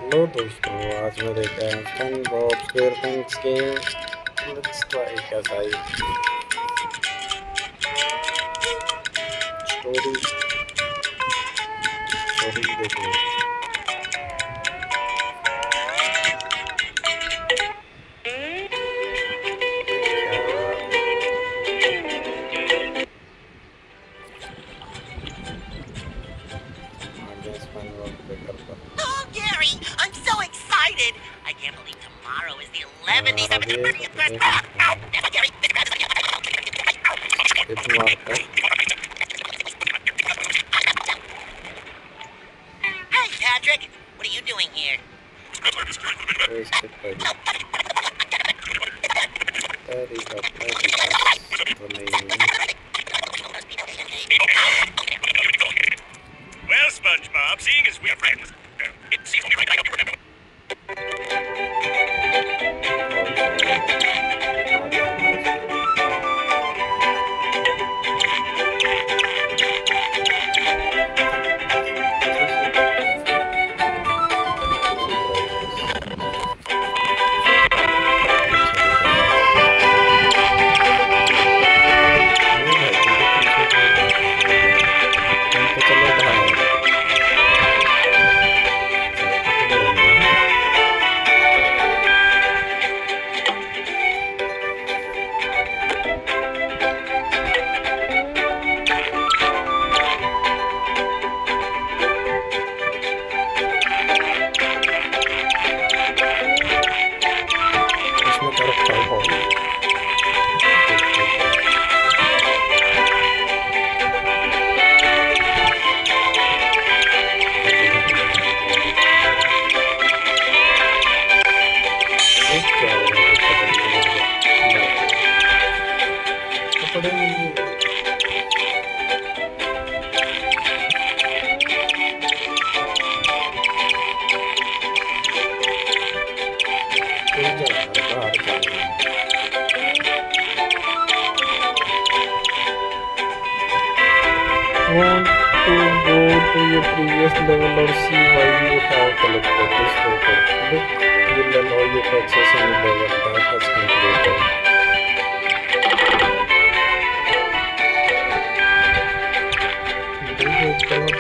Hello दोस्तों, आज मैं देख रहा हूँ fun Bob square pants game. Let's try कैसा है स्टोरी स्टोरी देखो। आगे फन बॉब पे कर पर Oh, Gary, I'm so excited. I can't believe tomorrow is the 11th, अब ये 30th birthday. Gary, इतना मारता है। Hey, Patrick, what are you doing here? तो इसके पहले तरीका तो नहीं। Well, SpongeBob, seeing as we're friends, it seems only right I don't remember. Want to go to your previous level or see why you have collected this photo? Look will allow you to access any level that has completed. Gary, Gary,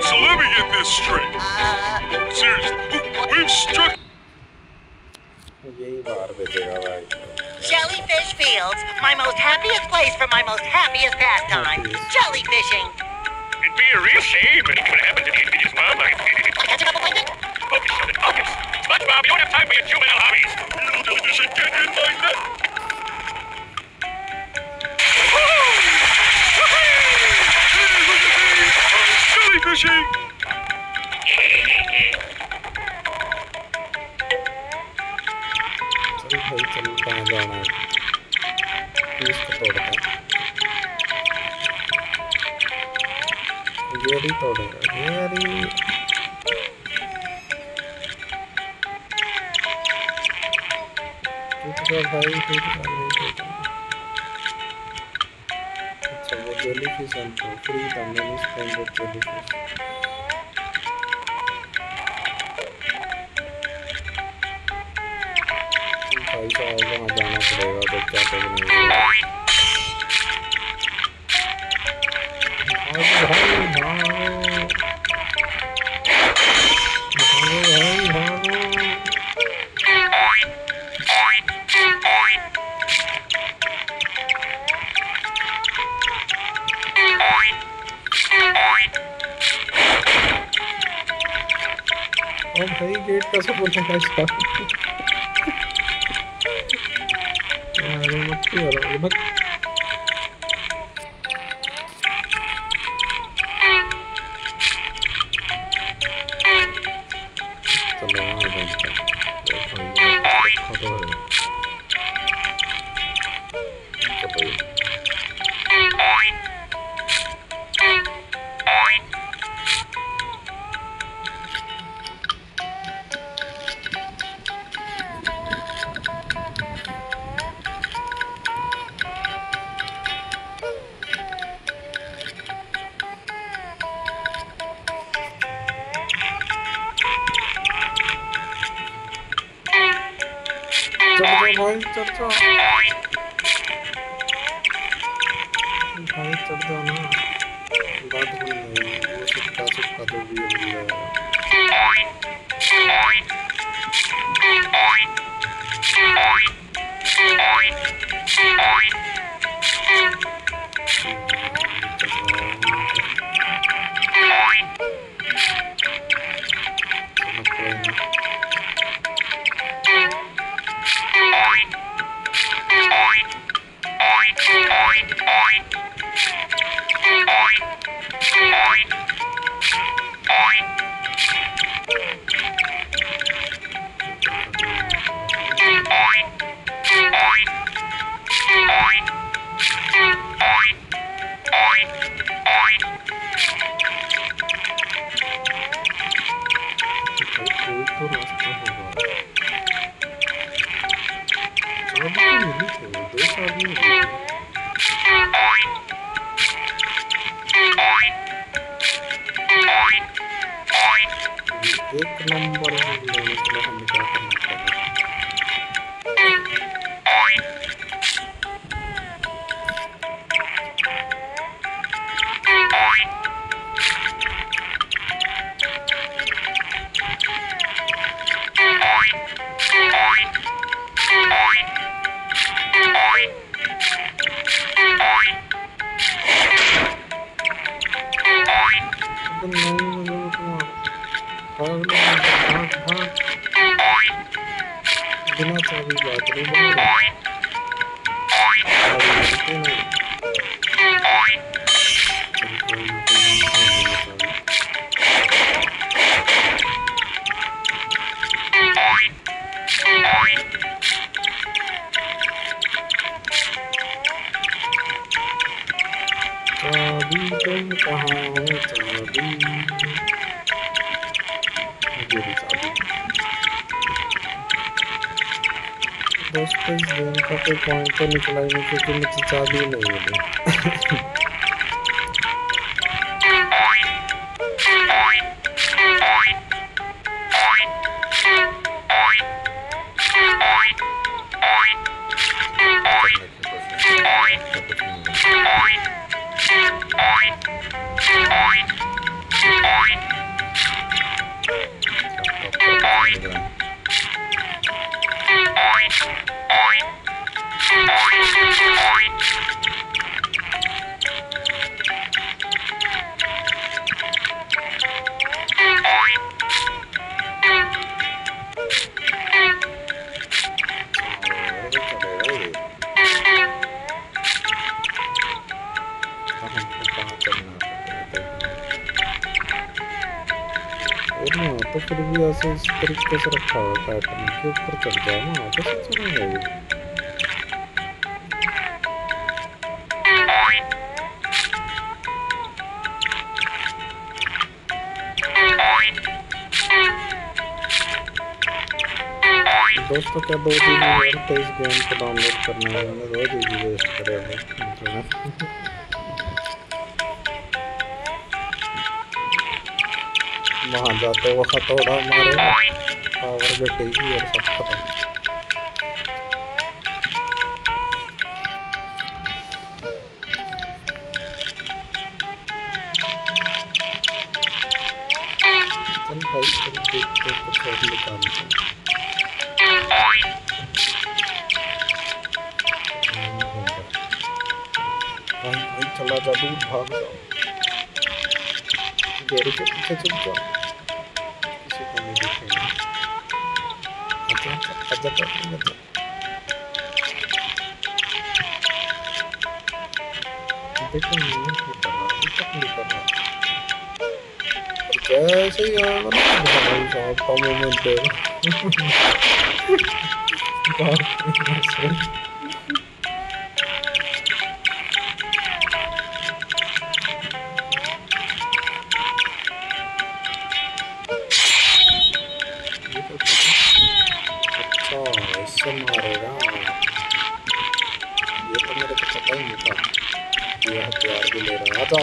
So let me get this straight. Seriously, we've struck. यही बाहर भेजेगा भाई। Jellyfish Fields, my most happiest place for my most happiest pastime. Jellyfishing. It'd be a real shame if it could happen to the invidious mom. Catching up appointment? Focus, Sheldon, focus. SpongeBob, you don't have time for your juvenile hobbies. Little jellyfish get in my net. Jellyfishing! चल भाई चल, कहाँ जाना है? इसको तोड़ता है। गेरी तोड़ेगा, गेरी। टूट गया भाई, टूट गया भाई, टूट गया। अच्छा वो जेलीफिश हमको फ्री था, मैंने स्पेंड जेलीफिश। भाई साहब वहाँ जाना पड़ेगा तो क्या करेंगे। भाई गेट का सपोर्ट है इसका। मक्खी वाला मत चलो आ बनता भाई चढ़ जाओ ना बात भी नहीं वो सुखा तो भी एक नंबर लेने के लिए हमें क्या करना पड़ेगा। बिना चाबी बात नहीं बन रही। चाबी तुम कहाँ हो चाबी दोस्तों इस गेम का कोई पॉइंट तो निकला ही नहीं क्योंकि मुझे चाबी नहीं मिली। तो फिर भी ऐसे इस तरीके से रखा हुआ पैटर्न के ऊपर चढ़ जाए ना कैसे चलेगा ये। दोस्तों क्या 2 दिन और तो इस गेम को डाउनलोड करने में मैंने 2 GB वेस्ट करे हैं। वहाँ जाते वो हथौड़ा मारे पावर घटेगी और सब खत्म। और निकालते हैं। भाई चला जा, दूर भाग जाओ, गहरे के पीछे चल जाओ, किसी को नहीं दिखेगा। अच्छा अच्छा अच्छा अच्छा, देखो नहीं कर रहा, अभी तक नहीं कर रहा। कैसे यार भाई साहब का मोमेंट है। अच्छा इससे मारेगा, ये तो मेरे को पता ही नहीं था। ये हथियार भी ले रहा था।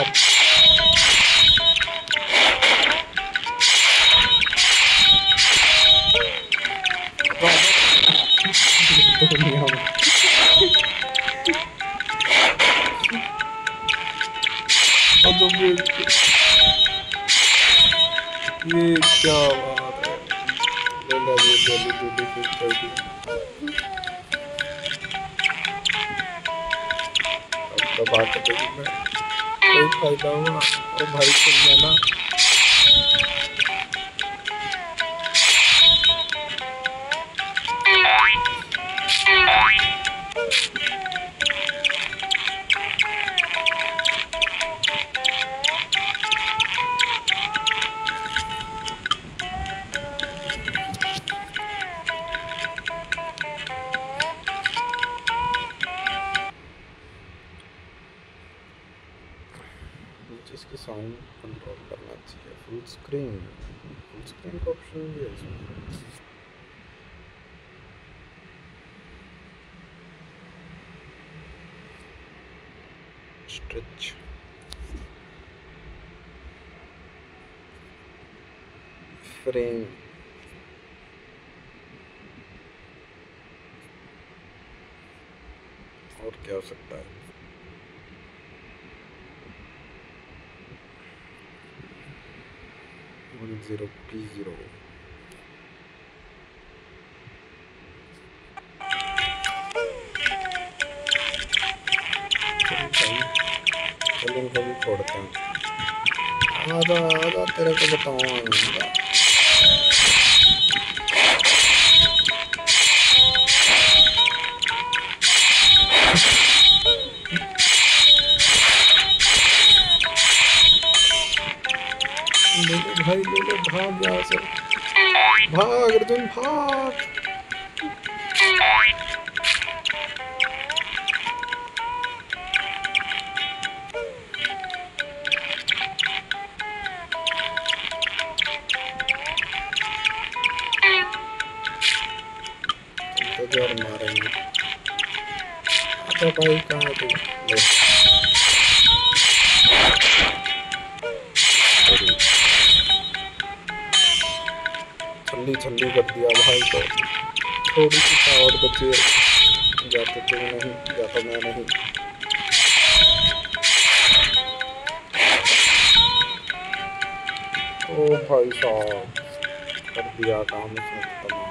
ये क्या बात है, ले ला ये जल्दी जल्दी फिर कर दिया। अब तो बात करेगी मैं, कोई फायदा हुआ और भाई चल जाना। इसकी साउंड कंट्रोल करना चाहिए। फुल स्क्रीन का ऑप्शन भी है इसमें। स्ट्रेच फ्रेम, और क्या हो सकता है? 10p0 चलो इनको भी छोड़ते हैं। आजा आजा, तेरे को बताऊंगा। ले ले भाई, ले ले, भाग यहाँ से, भाग अर्जुन भाग। तो जोर मारेंगे। अच्छा भाई कहाँ है तू? छल्ली छल्ली कर दिया भाई को। थोड़ी सी पावर बची है, जाते तो नहीं, जाता मैं नहीं। ओ भाई साहब, कर दिया काम उसने तमाम।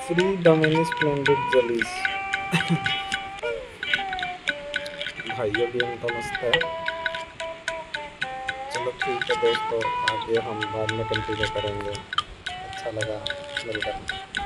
Free domain splendid Jalees. भाई ये गेम तो मस्त है। चलो ठीक है दोस्तों, आगे हम बाद में कंटिन्यू करेंगे। अच्छा लगा मिलकर।